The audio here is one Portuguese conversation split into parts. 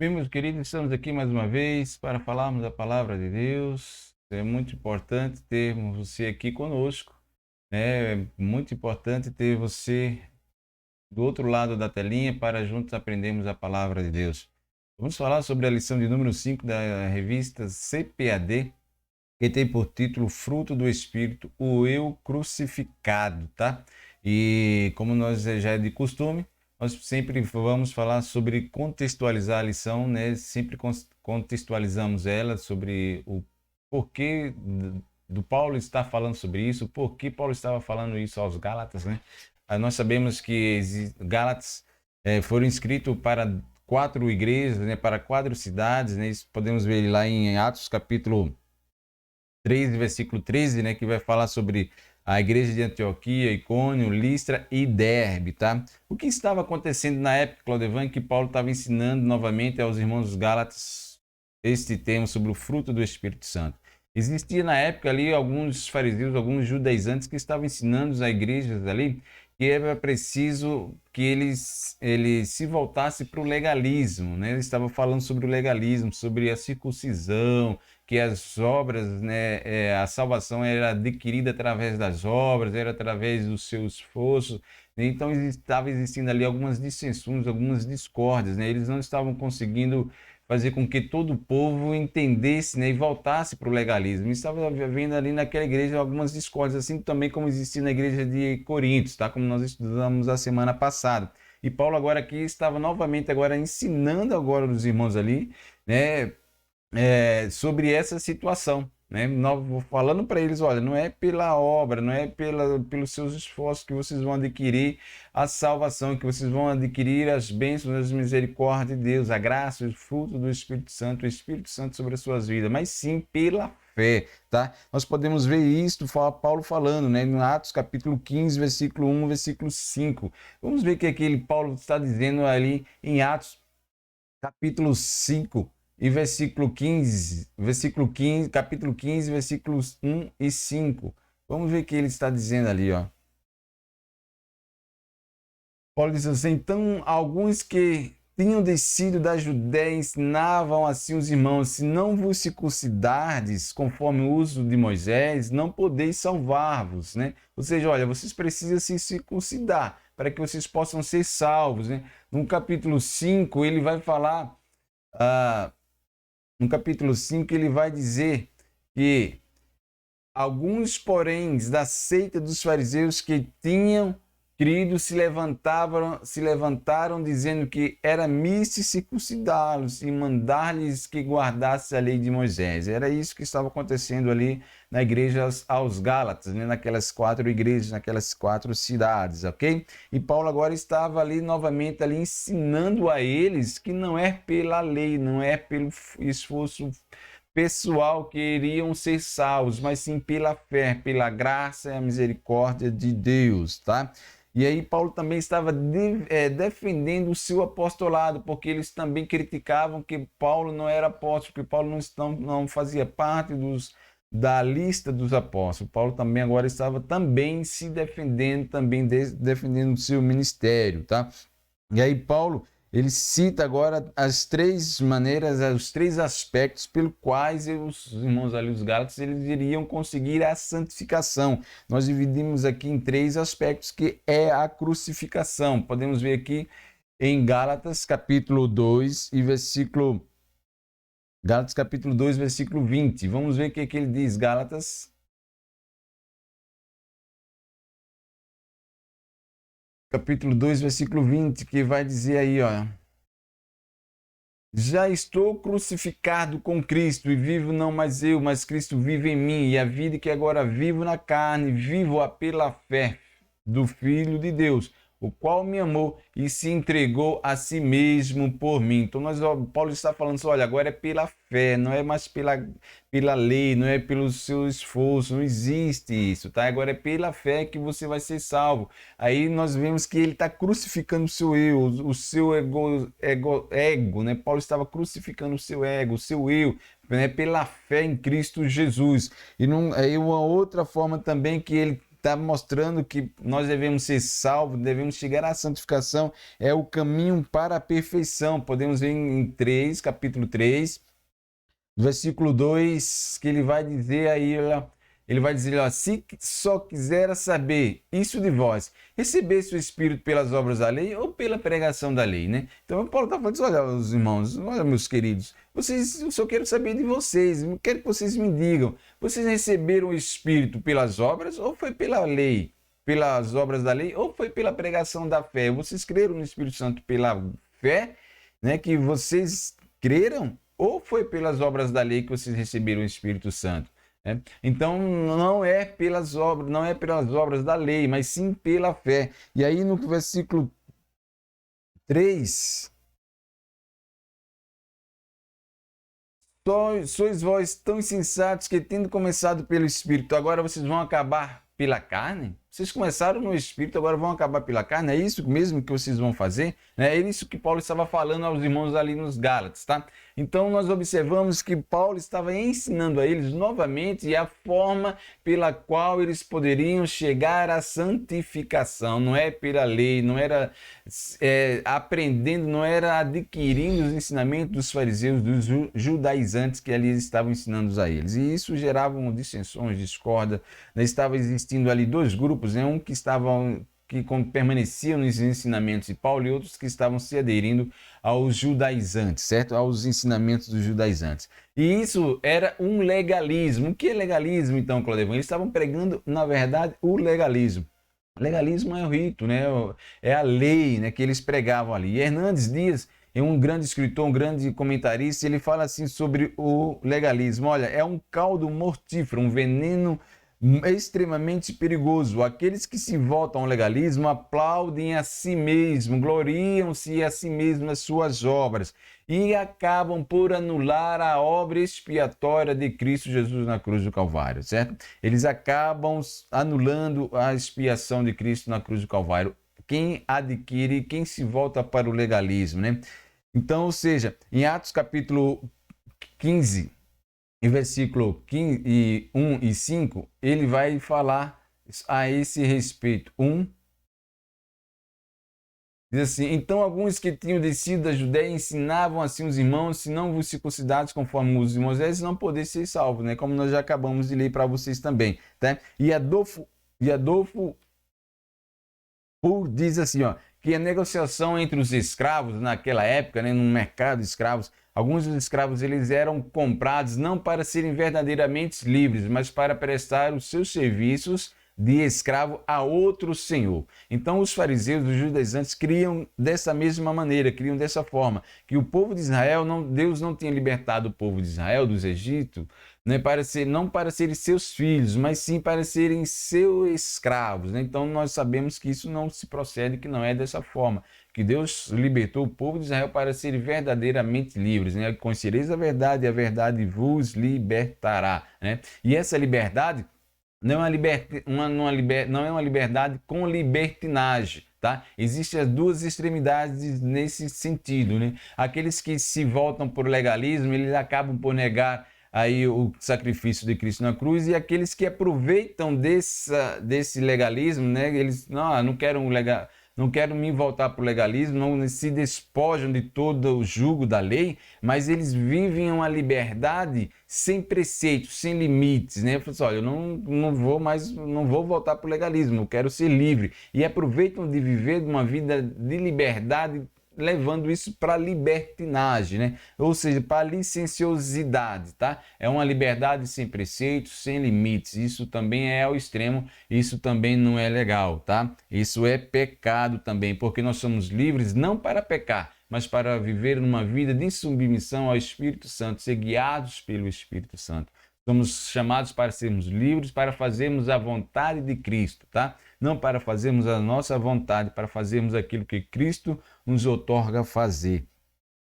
Bem, meus queridos, estamos aqui mais uma vez para falarmos da palavra de Deus. É muito importante termos você aqui conosco, né? É muito importante ter você do outro lado da telinha para juntos aprendermos a palavra de Deus. Vamos falar sobre a lição de número 5 da revista CPAD, que tem por título Fruto do Espírito, o Eu Crucificado, tá? E como nós já é de costume, nós sempre vamos falar sobre contextualizar a lição, né? Sempre contextualizamos ela sobre o porquê do Paulo estar falando sobre isso, por que Paulo estava falando isso aos Gálatas, né? Nós sabemos que Gálatas foram escritos para 4 igrejas, né? Para 4 cidades, né? Isso podemos ver lá em Atos capítulo 13, versículo 13, né, que vai falar sobre a igreja de Antioquia, Icônio, Listra e Derbe, tá? O que estava acontecendo na época, Claudevan, que Paulo estava ensinando novamente aos irmãos dos Gálatas este tema sobre o fruto do Espírito Santo? Existia na época ali alguns fariseus, alguns judaizantes que estavam ensinando as igrejas ali que era preciso que eles se voltassem para o legalismo, né? Eles estavam falando sobre o legalismo, sobre a circuncisão, que as obras, né, a salvação era adquirida através das obras, era através do seu esforço. Então estava existindo ali algumas dissensões, algumas discórdias, né? Eles não estavam conseguindo fazer com que todo o povo entendesse, né, e voltasse para o legalismo. Estava havendo ali naquela igreja algumas discórdias, assim também como existia na igreja de Corinto, tá? Como nós estudamos a semana passada. E Paulo agora aqui estava novamente agora ensinando agora os irmãos ali, né, sobre essa situação, né? Falando para eles, olha, não é pela obra, não é pelos seus esforços que vocês vão adquirir a salvação, que vocês vão adquirir as bênçãos, as misericórdias de Deus, a graça, o fruto do Espírito Santo, o Espírito Santo sobre as suas vidas, mas sim pela fé, tá? Nós podemos ver isto, Paulo falando, né? No Atos capítulo 15, versículo 1, versículo 5. Vamos ver o que aquele Paulo está dizendo ali em Atos capítulo 5 e versículo 15, capítulo 15, versículos 1 e 5. Vamos ver o que ele está dizendo ali, ó. Paulo diz assim: então alguns que tinham descido da Judéia ensinavam assim os irmãos: se não vos circuncidardes conforme o uso de Moisés, não podeis salvar-vos, né? Ou seja, olha, vocês precisam se circuncidar para que vocês possam ser salvos, né? No capítulo 5, ele vai falar, no capítulo 5, ele vai dizer que alguns, porém, da seita dos fariseus que tinham crido se levantaram dizendo que era misto circuncidá-los e mandar-lhes que guardassem a lei de Moisés. Era isso que estava acontecendo ali na igreja aos Gálatas, né? Naquelas 4 igrejas, naquelas 4 cidades, ok? E Paulo agora estava ali novamente ali ensinando a eles que não é pela lei, não é pelo esforço pessoal que iriam ser salvos, mas sim pela fé, pela graça e a misericórdia de Deus, tá? E aí Paulo também estava defendendo o seu apostolado, porque eles também criticavam que Paulo não era apóstolo, que Paulo não fazia parte da lista dos apóstolos. Paulo também agora estava também se defendendo, também defendendo o seu ministério, tá? E aí Paulo, ele cita agora as 3 maneiras, os 3 aspectos pelos quais os irmãos ali, os Gálatas, eles iriam conseguir a santificação. Nós dividimos aqui em 3 aspectos, que é a crucificação. Podemos ver aqui em Gálatas capítulo 2 e versículo... Gálatas capítulo 2, versículo 20. Vamos ver o que ele diz, Gálatas capítulo 2, versículo 20, que vai dizer aí, ó: já estou crucificado com Cristo e vivo não mais eu, mas Cristo vive em mim, e a vida que agora vivo na carne, vivo-a pela fé do Filho de Deus, o qual me amou e se entregou a si mesmo por mim. Então Paulo está falando assim, olha, agora é pela fé, não é mais pela lei, não é pelo seu esforço, não existe isso, tá? Agora é pela fé que você vai ser salvo. Aí nós vemos que ele está crucificando o seu eu, o seu ego, né? Paulo estava crucificando o seu ego, o seu eu, né? Pela fé em Cristo Jesus. E aí uma outra forma também que ele está mostrando que nós devemos ser salvos, devemos chegar à santificação, é o caminho para a perfeição. Podemos ver em capítulo 3, versículo 2, que ele vai dizer aí, ele vai dizer, ó, se só quisera saber isso de vós, recebesse o Espírito pelas obras da lei ou pela pregação da lei, né? Então, Paulo está falando, olha, os irmãos, olha, meus queridos, eu só quero saber de vocês, eu quero que vocês me digam, vocês receberam o Espírito pelas obras ou foi pela lei? Pelas obras da lei ou foi pela pregação da fé? Vocês creram no Espírito Santo pela fé, né? Que vocês creram? Ou foi pelas obras da lei que vocês receberam o Espírito Santo? Então não é pelas obras da lei, mas sim pela fé. E aí no versículo 3, sois vós tão insensatos que, tendo começado pelo Espírito, agora vocês vão acabar pela carne? Vocês começaram no Espírito, agora vão acabar pela carne? É isso mesmo que vocês vão fazer? É isso que Paulo estava falando aos irmãos ali nos Gálatas, tá? Então nós observamos que Paulo estava ensinando a eles novamente a forma pela qual eles poderiam chegar à santificação. Não é pela lei, não era aprendendo, não era adquirindo os ensinamentos dos fariseus, dos judaizantes que ali estavam ensinando a eles. E isso gerava dissensões, discórdia. Estava existindo ali dois grupos, né? Um que permaneciam nos ensinamentos de Paulo e outros que estavam se aderindo aos judaizantes, certo? Aos ensinamentos dos judaizantes. E isso era um legalismo. O que é legalismo, então, Claudevão? Eles estavam pregando, na verdade, o legalismo. Legalismo é o rito, né? É a lei, né, que eles pregavam ali. E Hernandes Dias é um grande escritor, um grande comentarista, ele fala assim sobre o legalismo. Olha, é um caldo mortífero, um veneno extremamente perigoso. Aqueles que se voltam ao legalismo aplaudem a si mesmo, gloriam-se a si mesmo nas suas obras e acabam por anular a obra expiatória de Cristo Jesus na cruz do Calvário, certo? Eles acabam anulando a expiação de Cristo na cruz do Calvário. Quem adquire, quem se volta para o legalismo, né? Então, ou seja, em Atos capítulo 15, em versículo 1 e 5, ele vai falar a esse respeito. Diz assim: então alguns que tinham descido da Judéia ensinavam assim os irmãos, se não vos circuncidados conforme os de Moisés, não podeis ser salvos, né? Como nós já acabamos de ler para vocês também, tá? E Adolfo diz assim, ó, que a negociação entre os escravos naquela época, né, no mercado de escravos, alguns dos escravos eles eram comprados não para serem verdadeiramente livres, mas para prestar os seus serviços de escravo a outro senhor. Então os fariseus, os judaizantes, criam dessa mesma maneira, criam dessa forma, que o povo de Israel, Deus não tinha libertado o povo de Israel dos Egito, né, não para serem seus filhos, mas sim para serem seus escravos, né? Então nós sabemos que isso não se procede, que não é dessa forma, que Deus libertou o povo de Israel para serem verdadeiramente livres, né? Conhecereis a verdade e a verdade vos libertará, né? E essa liberdade não é uma liberdade com libertinagem, tá? Existem as duas extremidades nesse sentido, né? Aqueles que se voltam por legalismo, eles acabam por negar aí o sacrifício de Cristo na cruz, e aqueles que aproveitam desse legalismo, né? Eles não quero me voltar para o legalismo, não se despojam de todo o jugo da lei, mas eles vivem uma liberdade sem preceitos, sem limites, né? Eu falo assim, olha, eu não vou voltar para o legalismo, eu quero ser livre. E aproveitam de viver uma vida de liberdade, levando isso para a libertinagem, né? Ou seja, para a licenciosidade, tá? É uma liberdade sem preceitos, sem limites. Isso também é ao extremo, isso também não é legal, tá? Isso é pecado também, porque nós somos livres não para pecar, mas para viver numa vida de submissão ao Espírito Santo, ser guiados pelo Espírito Santo. Somos chamados para sermos livres, para fazermos a vontade de Cristo, tá? Não para fazermos a nossa vontade, para fazermos aquilo que Cristo nos outorga fazer,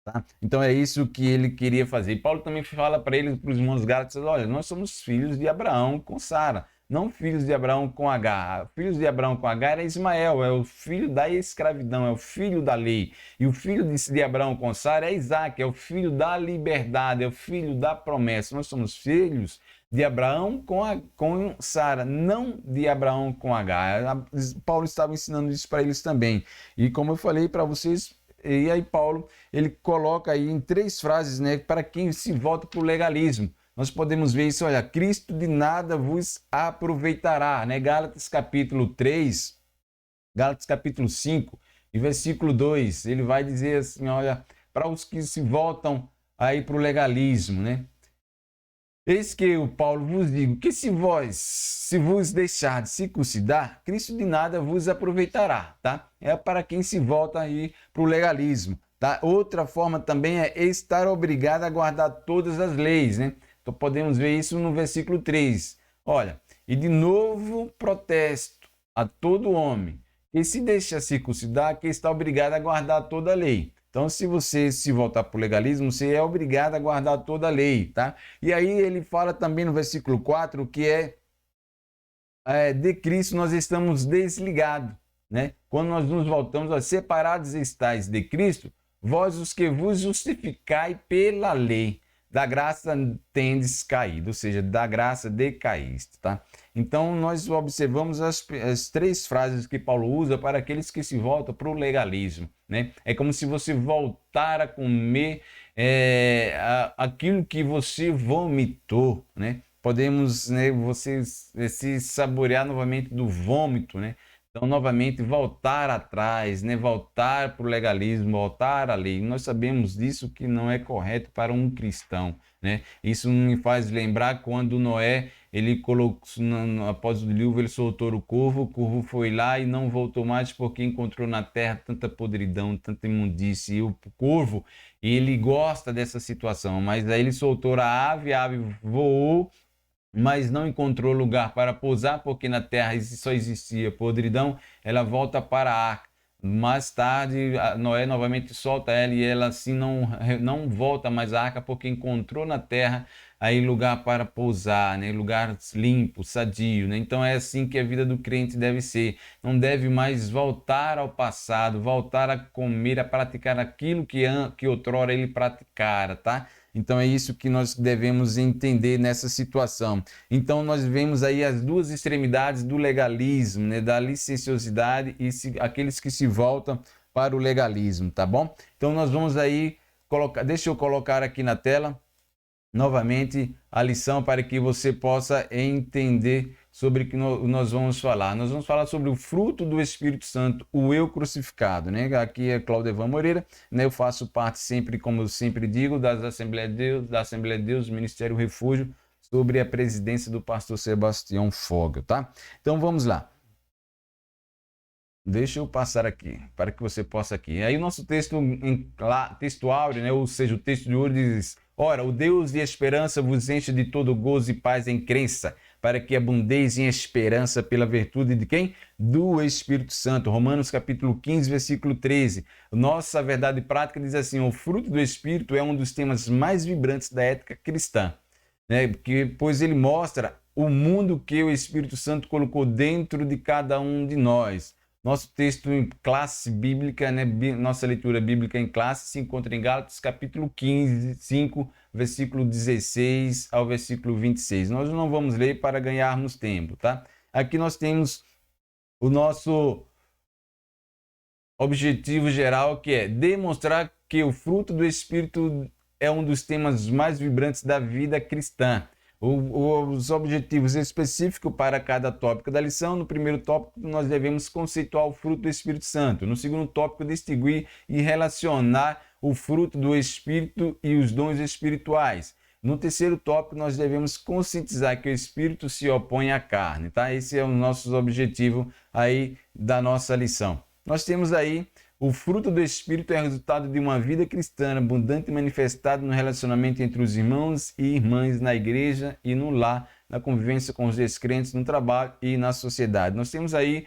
tá? Então é isso que ele queria fazer. E Paulo também fala para eles, para os irmãos Gálatas, olha, nós somos filhos de Abraão com Sara, não filhos de Abraão com Agar. Filhos de Abraão com Agar era Ismael, é o filho da escravidão, é o filho da lei. E o filho de Abraão com Sara é Isaac, é o filho da liberdade, é o filho da promessa. Nós somos filhos de Abraão com Sara, não de Abraão com Agar. Paulo estava ensinando isso para eles também. E como eu falei para vocês, e aí Paulo, ele coloca aí em 3 frases, né, para quem se volta para o legalismo. Nós podemos ver isso, olha, Cristo de nada vos aproveitará, né? Gálatas capítulo 3, Gálatas capítulo 5 e versículo 2, ele vai dizer assim, olha, para os que se voltam aí para o legalismo, né? Eis que o Paulo vos digo, que se vos deixar de circuncidar, Cristo de nada vos aproveitará, tá? É para quem se volta aí para o legalismo, tá? Outra forma também é estar obrigado a guardar todas as leis, né? Então podemos ver isso no versículo 3. Olha, e de novo protesto a todo homem que se deixa circuncidar, que está obrigado a guardar toda a lei. Então, se você se voltar para o legalismo, você é obrigado a guardar toda a lei, tá? E aí ele fala também no versículo 4 que de Cristo nós estamos desligados, né? Quando nós nos voltamos, separados estáis de Cristo, vós os que vos justificai pela lei, da graça tendes caído, ou seja, da graça decaíste, tá? Então, nós observamos as 3 frases que Paulo usa para aqueles que se voltam para o legalismo, né? É como se você voltar a comer aquilo que você vomitou, né? Podemos, né, você se saborear novamente do vômito, né? Então, novamente, voltar atrás, né? Voltar para o legalismo, voltar à lei. Nós sabemos disso que não é correto para um cristão, né? Isso me faz lembrar quando Noé, ele colocou, após o dilúvio, ele soltou o corvo foi lá e não voltou mais porque encontrou na terra tanta podridão, tanta imundície. E o corvo, ele gosta dessa situação, mas aí ele soltou a ave voou, mas não encontrou lugar para pousar, porque na terra só existia podridão, ela volta para a arca. Mais tarde, Noé novamente solta ela e ela assim não volta mais à arca, porque encontrou na terra aí lugar para pousar, né? Lugar limpo, sadio, né? Então é assim que a vida do crente deve ser. Não deve mais voltar ao passado, voltar a comer, a praticar aquilo que outrora ele praticara, tá? Então é isso que nós devemos entender nessa situação. Então nós vemos aí as 2 extremidades do legalismo, né? Da licenciosidade e aqueles que se voltam para o legalismo, tá bom? Então nós vamos aí deixa eu colocar aqui na tela novamente a lição para que você possa entender sobre o que nós vamos falar. Nós vamos falar sobre o fruto do Espírito Santo, o eu crucificado, né? Aqui é Claudevan Moreira, né? Eu faço parte sempre, como eu sempre digo, da Assembleia de Deus, Ministério Refúgio, sobre a presidência do pastor Sebastião Fogel, tá? Então vamos lá. Deixa eu passar aqui, para que você possa aqui. Aí o nosso texto textual, né? Ou seja, o texto de hoje diz: ora, o Deus de esperança vos enche de todo gozo e paz em crença, para que abundeis em esperança pela virtude de quem? Do Espírito Santo. Romanos capítulo 15, versículo 13. Nossa verdade prática diz assim: o fruto do Espírito é um dos temas mais vibrantes da ética cristã, né? Pois ele mostra o mundo que o Espírito Santo colocou dentro de cada um de nós. Nosso texto em classe bíblica, né? Nossa leitura bíblica em classe se encontra em Gálatas capítulo 15, 5, versículo 16 ao versículo 26. Nós não vamos ler para ganharmos tempo, tá? Aqui nós temos o nosso objetivo geral, que é demonstrar que o fruto do Espírito é um dos temas mais vibrantes da vida cristã. Os objetivos específicos para cada tópico da lição. No primeiro tópico, nós devemos conceituar o fruto do Espírito Santo. No segundo tópico, distinguir e relacionar o fruto do Espírito e os dons espirituais. No terceiro tópico, nós devemos conscientizar que o Espírito se opõe à carne, tá? Esse é o nosso objetivo aí da nossa lição. Nós temos aí o fruto do Espírito é resultado de uma vida cristã abundante e manifestada no relacionamento entre os irmãos e irmãs na igreja e no lar, na convivência com os descrentes, no trabalho e na sociedade. Nós temos aí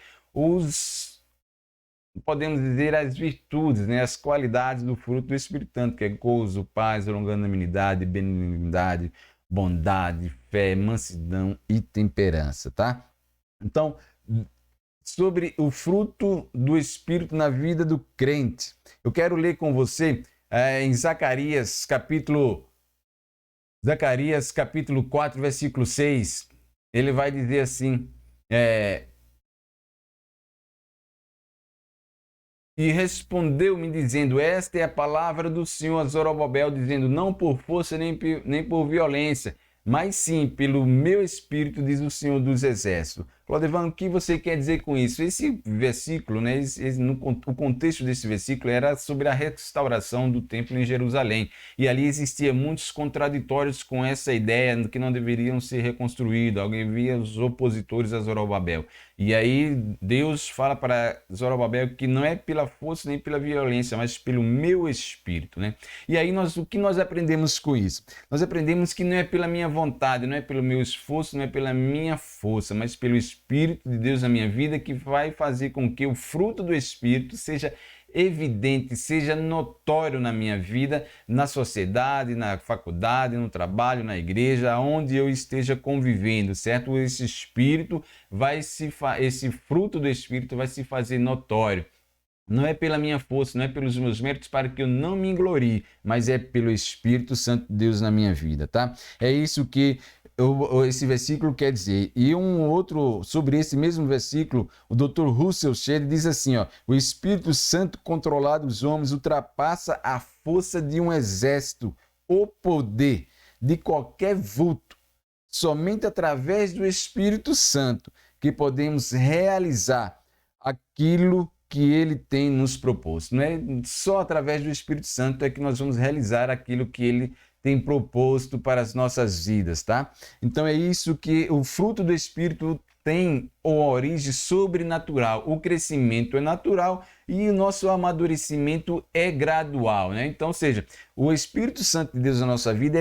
podemos dizer, as virtudes, né, as qualidades do fruto do Espírito Santo, que é gozo, paz, longanimidade, benignidade, bondade, fé, mansidão e temperança, tá? Então, sobre o fruto do Espírito na vida do crente. Eu quero ler com você em Zacarias, capítulo Zacarias capítulo 4, versículo 6, ele vai dizer assim, e respondeu-me dizendo, esta é a palavra do Senhor a Zorobabel, dizendo, não por força nem por violência, mas sim pelo meu espírito, diz o Senhor dos Exércitos. Clodevan, o que você quer dizer com isso? Esse versículo, né, o contexto desse versículo era sobre a restauração do templo em Jerusalém. E ali existia muitos contraditórios com essa ideia de que não deveriam ser reconstruídos. Havia os opositores a Zorobabel. E aí Deus fala para Zorobabel que não é pela força nem pela violência, mas pelo meu espírito, né? E aí o que nós aprendemos com isso? Nós aprendemos que não é pela minha vontade, não é pelo meu esforço, não é pela minha força, mas pelo Espírito de Deus na minha vida que vai fazer com que o fruto do Espírito seja evidente, seja notório na minha vida, na sociedade, na faculdade, no trabalho, na igreja, onde eu esteja convivendo, certo? Esse Espírito esse fruto do Espírito vai se fazer notório. Não é pela minha força, não é pelos meus méritos para que eu não me glorie, mas é pelo Espírito Santo de Deus na minha vida, tá? É isso que esse versículo quer dizer. E um outro, sobre esse mesmo versículo, o Dr. Russell Shedd diz assim, ó, o Espírito Santo controlado dos homens ultrapassa a força de um exército, o poder de qualquer vulto. Somente através do Espírito Santo que podemos realizar aquilo que ele tem nos proposto. Não é só através do Espírito Santo é que nós vamos realizar aquilo que ele tem proposto para as nossas vidas, tá? Então é isso que o fruto do Espírito tem uma origem sobrenatural. O crescimento é natural e o nosso amadurecimento é gradual, né? Então, ou seja, o Espírito Santo de Deus na nossa vida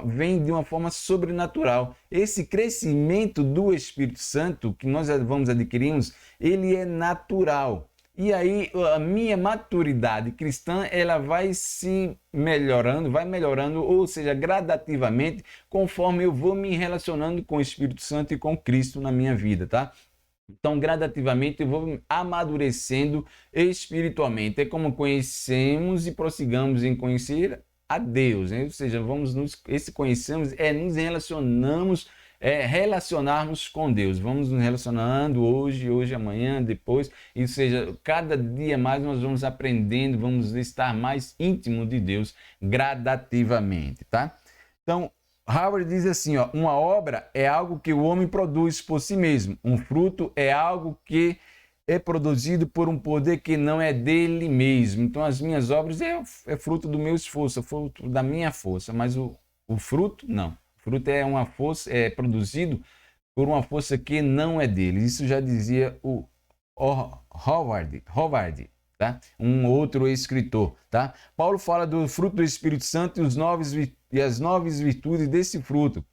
vem de uma forma sobrenatural. Esse crescimento do Espírito Santo que nós vamos adquirirmos, ele é natural. E aí a minha maturidade cristã, ela vai se melhorando, ou seja, gradativamente, conforme eu vou me relacionando com o Espírito Santo e com Cristo na minha vida, tá? Então, gradativamente, eu vou amadurecendo espiritualmente. É como conhecemos e prossigamos em conhecer a Deus, né? Ou seja, esse conhecemos nos relacionamos relacionarmos com Deus. Vamos nos relacionando hoje, amanhã, depois. Ou seja, cada dia mais nós vamos aprendendo, vamos estar mais íntimo de Deus gradativamente, tá? Então, Howard diz assim, ó, uma obra é algo que o homem produz por si mesmo. Um fruto é algo que é produzido por um poder que não é dele mesmo. Então, as minhas obras é fruto do meu esforço, é fruto da minha força, mas o fruto, não. O fruto é uma força, é produzido por uma força que não é dele. Isso já dizia o Howard, tá? Um outro escritor, tá? Paulo fala do fruto do Espírito Santo e as novas virtudes desse fruto.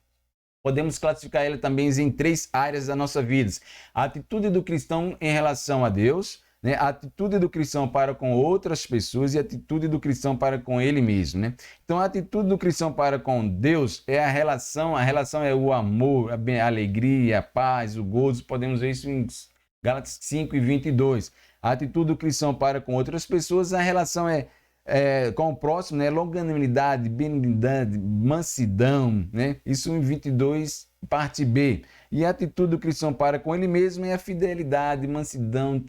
Podemos classificar ele também em 3 áreas da nossa vida. A atitude do cristão em relação a Deus, né? A atitude do cristão para com outras pessoas e a atitude do cristão para com ele mesmo, né? Então, a atitude do cristão para com Deus é a relação é o amor, a alegria, a paz, o gozo. Podemos ver isso em Gálatas 5:22. A atitude do cristão para com outras pessoas, a relação com o próximo, né? Longanimidade, benignidade, mansidão, né? Isso em 22, parte B. E a atitude do cristão para com ele mesmo é a fidelidade, mansidão,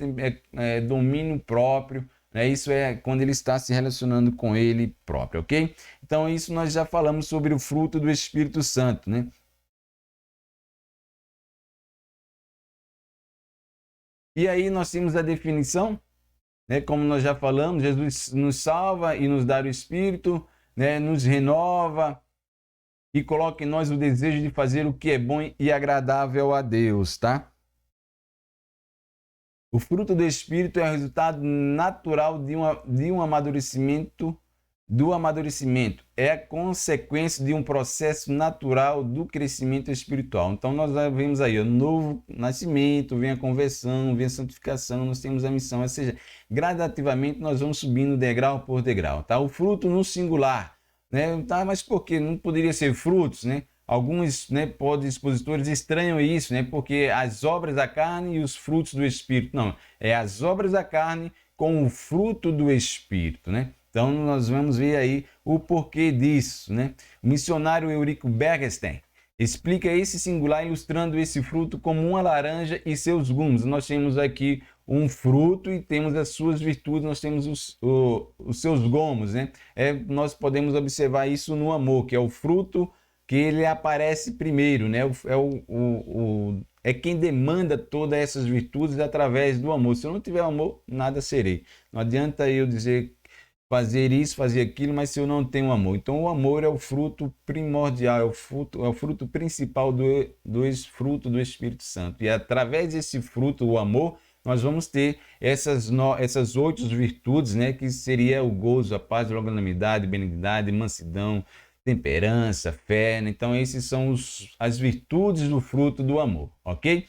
domínio próprio, né? Isso é quando ele está se relacionando com ele próprio, ok? Então, isso nós já falamos sobre o fruto do Espírito Santo, né? E aí nós temos a definição, né? Como nós já falamos, Jesus nos salva e nos dá o Espírito, né? Nos renova e coloca em nós o desejo de fazer o que é bom e agradável a Deus, tá? O fruto do Espírito é o resultado natural de um amadurecimento, do amadurecimento. É a consequência de um processo natural do crescimento espiritual. Então, nós vemos aí o novo nascimento, vem a conversão, vem a santificação, nós temos a missão. Ou seja, gradativamente nós vamos subindo degrau por degrau, tá? O fruto no singular, né? Tá, mas por que não poderia ser frutos, né? Alguns, né, expositores estranham isso, né? Porque as obras da carne e os frutos do Espírito. Não, é as obras da carne com o fruto do Espírito, né? Então nós vamos ver aí o porquê disso, né? O missionário Eurico Bergstein explica esse singular ilustrando esse fruto como uma laranja e seus gumos. Nós temos aqui um fruto e temos as suas virtudes, nós temos os seus gomos, né? Nós podemos observar isso no amor, que é o fruto que ele aparece primeiro, né? É quem demanda todas essas virtudes através do amor. Se eu não tiver amor, nada serei. Não adianta eu dizer fazer isso, fazer aquilo, mas se eu não tenho amor. Então o amor é o fruto primordial, é o fruto principal do fruto do Espírito Santo. E através desse fruto, o amor, nós vamos ter essas 8 virtudes, né, que seria o gozo, a paz, a longanimidade, benignidade, mansidão, temperança, fé, né? Então esses são as virtudes do fruto do amor, ok?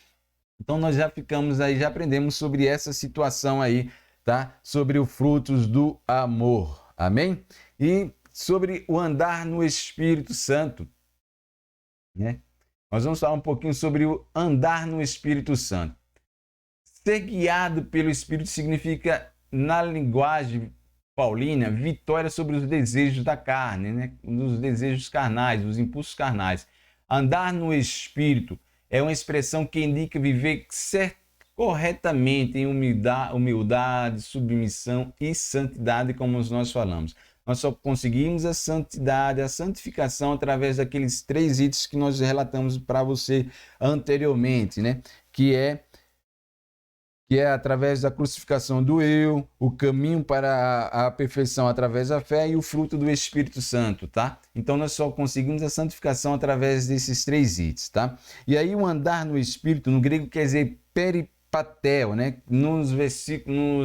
Então nós já ficamos aí, já aprendemos sobre essa situação aí, tá? Sobre os frutos do amor, amém? E sobre o andar no Espírito Santo, né? Nós vamos falar um pouquinho sobre o andar no Espírito Santo. Ser guiado pelo Espírito significa, na linguagem paulina, vitória sobre os desejos da carne, né? Os desejos carnais, os impulsos carnais. Andar no Espírito é uma expressão que indica viver corretamente em humildade, submissão e santidade, como nós falamos. Nós só conseguimos a santidade, a santificação, através daqueles 3 itens que nós relatamos para você anteriormente, né? Que é através da crucificação do eu, o caminho para a perfeição através da fé e o fruto do Espírito Santo, tá? Então nós só conseguimos a santificação através desses 3 itens, tá? E aí o andar no Espírito, no grego, quer dizer peripatel, né? Nos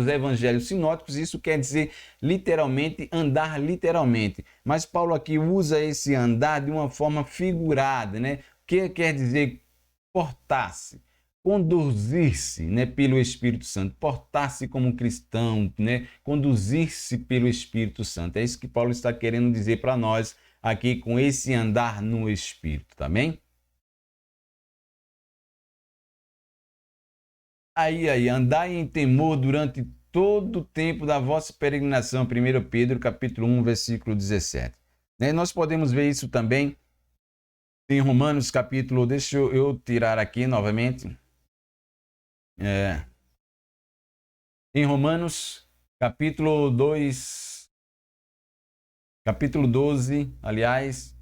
evangelhos sinóticos, isso quer dizer literalmente, andar literalmente. Mas Paulo aqui usa esse andar de uma forma figurada, né? O que quer dizer portar-se? Conduzir-se, né, pelo Espírito Santo, portar-se como um cristão, né, conduzir-se pelo Espírito Santo. É isso que Paulo está querendo dizer para nós aqui com esse andar no Espírito, tá bem? Aí, andai em temor durante todo o tempo da vossa peregrinação, 1 Pedro, capítulo 1, versículo 17. Né, nós podemos ver isso também em Romanos, capítulo, deixa eu tirar aqui novamente, em Romanos, capítulo 2, capítulo 12, aliás,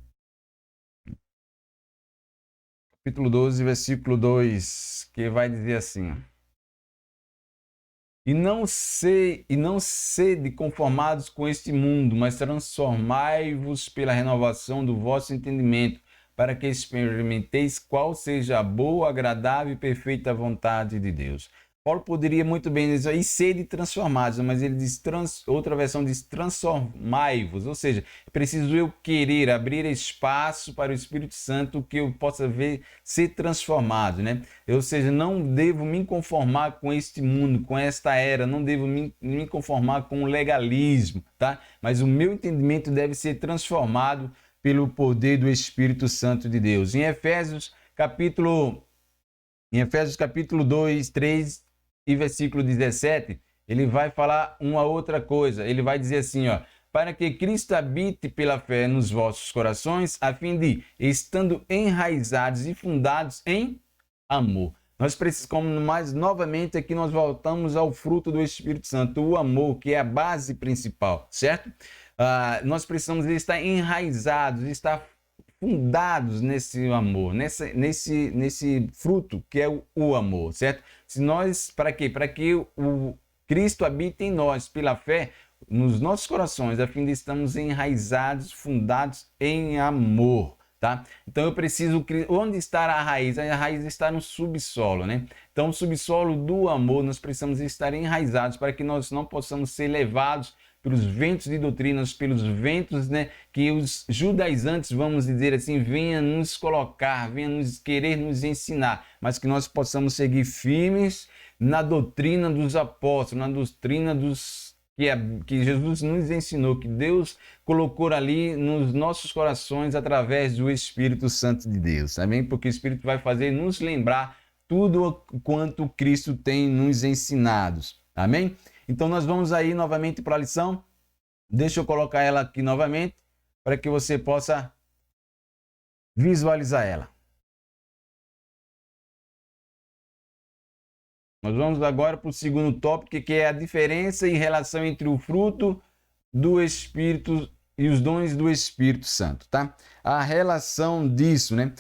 capítulo 12, versículo 2, que vai dizer assim: E não sede conformados com este mundo, mas transformai-vos pela renovação do vosso entendimento, para que experimenteis qual seja a boa, agradável e perfeita vontade de Deus. Paulo poderia muito bem dizer aí sede transformados, mas ele diz, outra versão diz transformai-vos, ou seja, preciso eu querer abrir espaço para o Espírito Santo que eu possa ser transformado, né? Ou seja, não devo me conformar com este mundo, com esta era, não devo me conformar com o legalismo, tá? Mas o meu entendimento deve ser transformado pelo poder do Espírito Santo de Deus. Em Efésios capítulo 2, 3 e versículo 17, ele vai falar uma outra coisa. Ele vai dizer assim, ó: para que Cristo habite pela fé nos vossos corações, a fim de, estando enraizados e fundados em amor. Nós precisamos, mais novamente, aqui nós voltamos ao fruto do Espírito Santo, o amor, que é a base principal, certo? Nós precisamos estar enraizados, estar fundados nesse amor, nesse fruto que é o amor, certo? Se nós, para quê? Para que o Cristo habite em nós pela fé, nos nossos corações, a fim de estarmos enraizados, fundados em amor, tá? Então eu preciso, onde está a raiz? A raiz está no subsolo, né? Então o subsolo do amor, nós precisamos estar enraizados para que nós não possamos ser levados pelos ventos de doutrinas, pelos ventos, né, que os judaizantes, vamos dizer assim, venham nos colocar, venham nos querer nos ensinar, mas que nós possamos seguir firmes na doutrina dos apóstolos, na doutrina que Jesus nos ensinou, que Deus colocou ali nos nossos corações através do Espírito Santo de Deus, amém? Porque o Espírito vai fazer nos lembrar tudo quanto Cristo tem nos ensinado, amém? Então nós vamos aí novamente para a lição. Deixa eu colocar ela aqui novamente para que você possa visualizar ela. Nós vamos agora para o segundo tópico, que é a diferença e relação entre o fruto do Espírito e os dons do Espírito Santo, tá? A relação disso, né?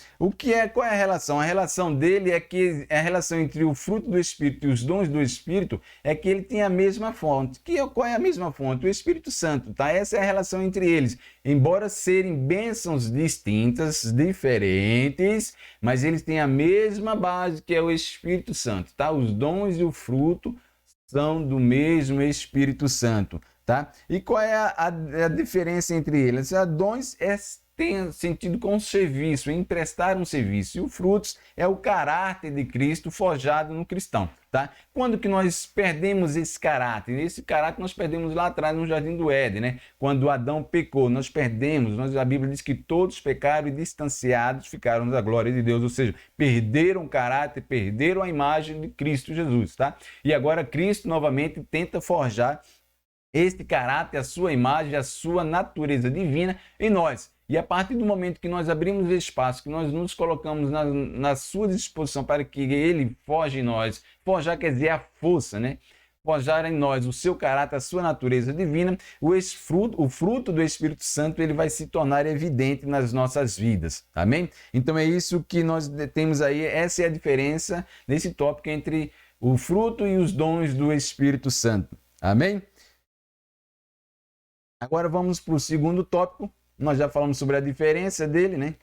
Qual é a relação? A relação dele é que a relação entre o fruto do Espírito e os dons do Espírito é que ele tem a mesma fonte. Qual é a mesma fonte? O Espírito Santo, tá? Essa é a relação entre eles. Embora serem bênçãos distintas, diferentes, mas eles têm a mesma base, que é o Espírito Santo, tá? Os dons e o fruto são do mesmo Espírito Santo. Tá? E qual é a diferença entre eles? A dons tem sentido com o serviço, em prestar um serviço. E o frutos é o caráter de Cristo forjado no cristão. Tá? Quando que nós perdemos esse caráter? Esse caráter nós perdemos lá atrás no Jardim do Éden, né? Quando Adão pecou, nós perdemos. A Bíblia diz que todos pecaram e distanciados ficaram da glória de Deus. Ou seja, perderam o caráter, perderam a imagem de Cristo Jesus. Tá? E agora Cristo novamente tenta forjar este caráter, a sua imagem, a sua natureza divina em nós. E a partir do momento que nós abrimos espaço, que nós nos colocamos na sua disposição para que ele forje em nós, forjar quer dizer a força, né? Forjar em nós o seu caráter, a sua natureza divina, o fruto do Espírito Santo, ele vai se tornar evidente nas nossas vidas, amém? Então é isso que nós temos aí, essa é a diferença nesse tópico entre o fruto e os dons do Espírito Santo, amém? Agora vamos para o segundo tópico. Nós já falamos sobre a diferença dele, né?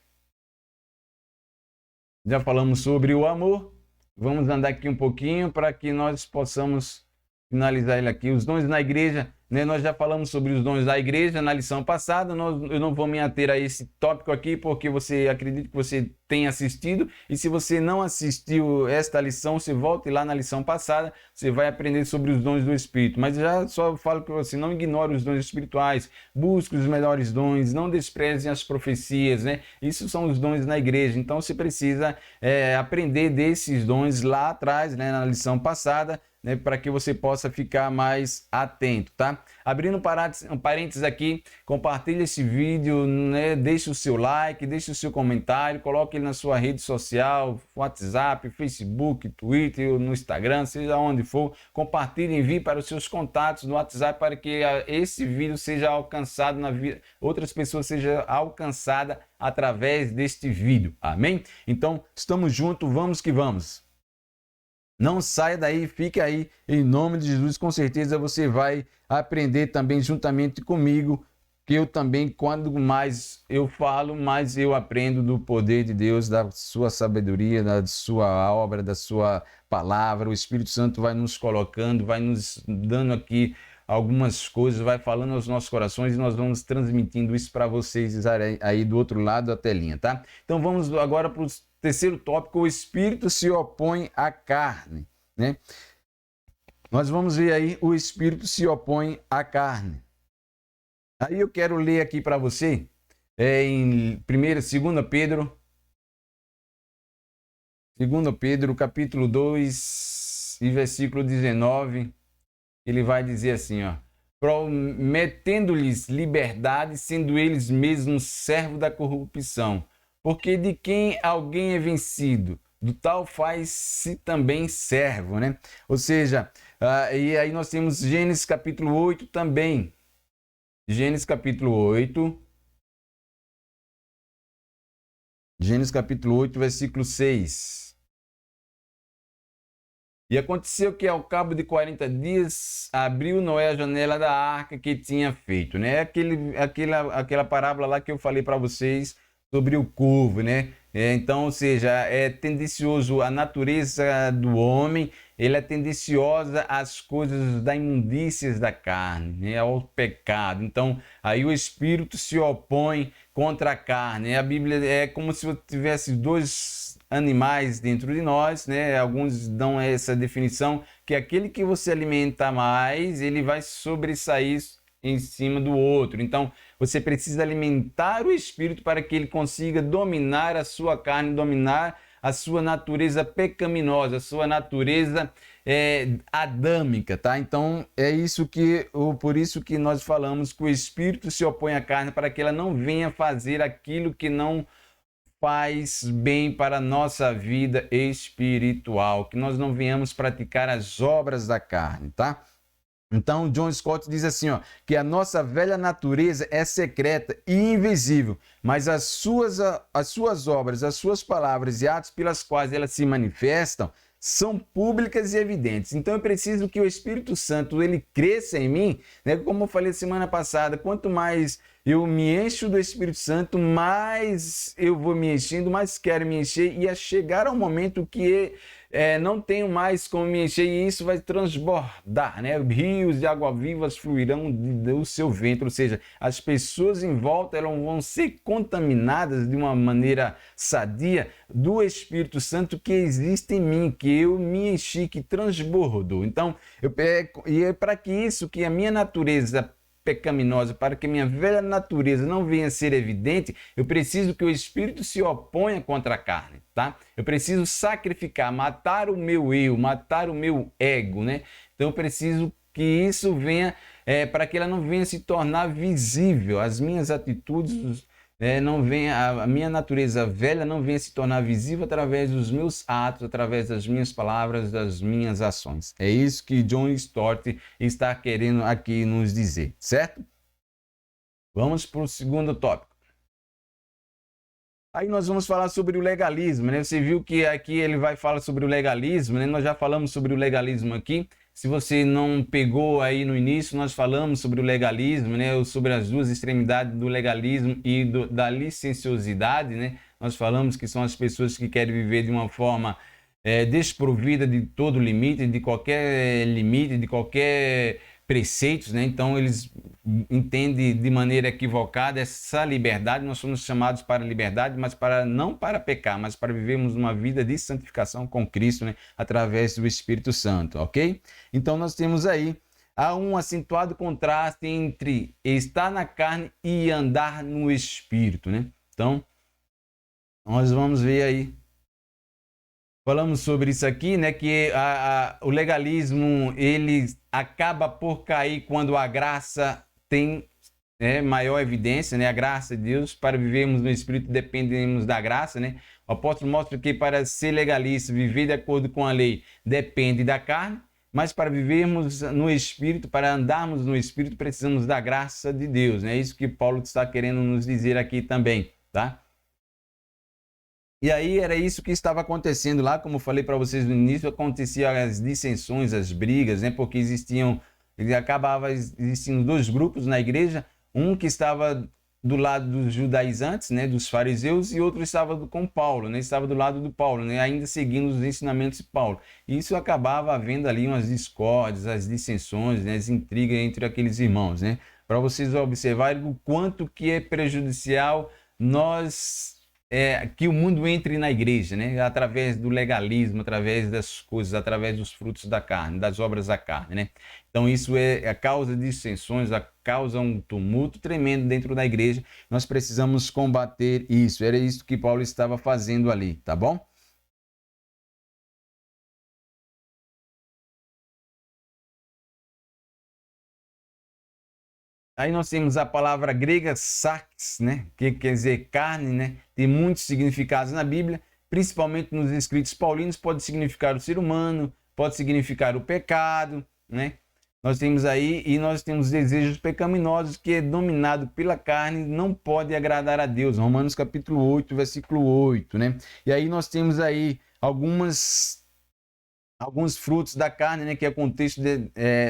Já falamos sobre o amor. Vamos andar aqui um pouquinho para que nós possamos finalizar ele aqui. Os dons na igreja, né? Nós já falamos sobre os dons da igreja na lição passada. Eu não vou me ater a esse tópico aqui porque acredito que você tenha assistido. E se você não assistiu esta lição, você volte lá na lição passada, você vai aprender sobre os dons do Espírito. Mas já só falo que você não ignore os dons espirituais, busque os melhores dons, não despreze as profecias, né? Isso são os dons na igreja. Então você precisa aprender desses dons lá atrás, né? Na lição passada, né, para que você possa ficar mais atento, tá? Abrindo um parênteses aqui, compartilhe esse vídeo, né, deixe o seu like, deixe o seu comentário, coloque ele na sua rede social, WhatsApp, Facebook, Twitter, no Instagram, seja onde for, compartilhe, envie para os seus contatos no WhatsApp para que esse vídeo seja alcançado na vida, outras pessoas sejam alcançadas através deste vídeo, amém? Então, estamos juntos, vamos que vamos! Não saia daí, fique aí, em nome de Jesus, com certeza você vai aprender também juntamente comigo, que eu também, quando mais eu falo, mais eu aprendo do poder de Deus, da sua sabedoria, da sua obra, da sua palavra. O Espírito Santo vai nos colocando, vai nos dando aqui algumas coisas, vai falando aos nossos corações e nós vamos transmitindo isso para vocês aí do outro lado da telinha, tá? Então vamos agora para os terceiro tópico, o espírito se opõe à carne, né? Nós vamos ver aí, o espírito se opõe à carne. Aí eu quero ler aqui para você, em 2 Pedro, capítulo 2 e versículo 19, ele vai dizer assim, ó: prometendo-lhes liberdade, sendo eles mesmos servos da corrupção. Porque de quem alguém é vencido, do tal faz-se também servo, né? Ou seja, e aí nós temos Gênesis capítulo 8 também. Gênesis capítulo 8, versículo 6. E aconteceu que ao cabo de 40 dias, abriu Noé a janela da arca que tinha feito, né? Aquela parábola lá que eu falei para vocês, sobre o corvo, né? Então, ou seja, é tendencioso a natureza do homem, ele é tendenciosa às coisas da imundícias da carne, né? Ao pecado. Então, aí o espírito se opõe contra a carne. A Bíblia é como se tivesse dois animais dentro de nós, né? Alguns dão essa definição, que aquele que você alimenta mais, ele vai sobressair em cima do outro. Então, você precisa alimentar o espírito para que ele consiga dominar a sua carne, dominar a sua natureza pecaminosa, a sua natureza adâmica, tá? Então é isso por isso que nós falamos que o Espírito se opõe à carne para que ela não venha fazer aquilo que não faz bem para a nossa vida espiritual, que nós não venhamos praticar as obras da carne, tá? Então, John Stott diz assim, ó, que a nossa velha natureza é secreta e invisível, mas as suas obras, as suas palavras e atos pelas quais elas se manifestam são públicas e evidentes. Então, eu preciso que o Espírito Santo ele cresça em mim, né? Como eu falei semana passada, quanto mais eu me encho do Espírito Santo, mais eu vou me enchendo, mais quero me encher, e a chegar ao momento que não tenho mais como me encher, e isso vai transbordar, né? Rios de água vivas fluirão do seu ventre, ou seja, as pessoas em volta elas vão ser contaminadas de uma maneira sadia do Espírito Santo que existe em mim, que eu me enchi, que transbordou. Então, e é para que isso, que a minha natureza pecaminosa, para que minha velha natureza não venha a ser evidente, eu preciso que o Espírito se oponha contra a carne, tá? Eu preciso sacrificar, matar o meu eu, matar o meu ego, né? Então eu preciso que isso venha, para que ela não venha se tornar visível, as minhas atitudes, não venha, a minha natureza velha não venha se tornar visível através dos meus atos, através das minhas palavras, das minhas ações. É isso que John Stott está querendo aqui nos dizer, certo? Vamos para o segundo tópico. Aí nós vamos falar sobre o legalismo, né? Você viu que aqui ele vai falar sobre o legalismo, né? Nós já falamos sobre o legalismo aqui. Se você não pegou aí no início, nós falamos sobre o legalismo, né? Sobre as duas extremidades do legalismo e da licenciosidade, né? Nós falamos que são as pessoas que querem viver de uma forma desprovida de todo limite, de qualquer preceitos, né? Então eles entendem de maneira equivocada essa liberdade. Nós somos chamados para a liberdade, mas não para pecar, mas para vivermos uma vida de santificação com Cristo, né? Através do Espírito Santo, ok? Então nós temos aí há um acentuado contraste entre estar na carne e andar no Espírito, né? Então nós vamos ver aí. Falamos sobre isso aqui, né? Que o legalismo ele acaba por cair quando a graça tem maior evidência, né? A graça de Deus. Para vivermos no Espírito dependemos da graça, né? O apóstolo mostra que para ser legalista, viver de acordo com a lei, depende da carne, mas para vivermos no Espírito, para andarmos no Espírito, precisamos da graça de Deus, né? É isso que Paulo está querendo nos dizer aqui também, tá? E aí era isso que estava acontecendo lá, como eu falei para vocês no início, aconteciam as dissensões, as brigas, né? Porque acabava existindo dois grupos na igreja, um que estava do lado dos judaizantes, né, dos fariseus, e outro estava com Paulo, né? Estava do lado do Paulo, né? Ainda seguindo os ensinamentos de Paulo. E isso acabava havendo ali umas discórdias, as dissensões, né? As intrigas entre aqueles irmãos, né? Para vocês observarem o quanto que é prejudicial que o mundo entre na igreja, né? Através do legalismo, através das coisas, através dos frutos da carne, das obras da carne, né? Então isso é a causa de dissensões, causa um tumulto tremendo dentro da igreja. Nós precisamos combater isso. Era isso que Paulo estava fazendo ali, tá bom? Aí nós temos a palavra grega sarx, né? Que quer dizer carne, né? Tem muitos significados na Bíblia, principalmente nos escritos paulinos. Pode significar o ser humano, pode significar o pecado, né? Nós temos aí, e nós temos desejos pecaminosos que é dominado pela carne, não pode agradar a Deus. Romanos capítulo 8, versículo 8, né? E aí nós temos aí alguns frutos da carne, né, que é contexto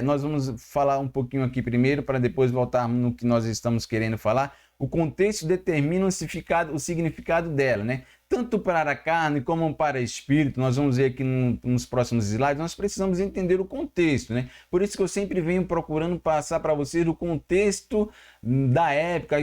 nós vamos falar um pouquinho aqui primeiro, para depois voltarmos no que nós estamos querendo falar. O contexto determina o significado dela, né? Tanto para a carne como para o espírito. Nós vamos ver aqui nos próximos slides, nós precisamos entender o contexto, né? Por isso que eu sempre venho procurando passar para vocês o contexto da época,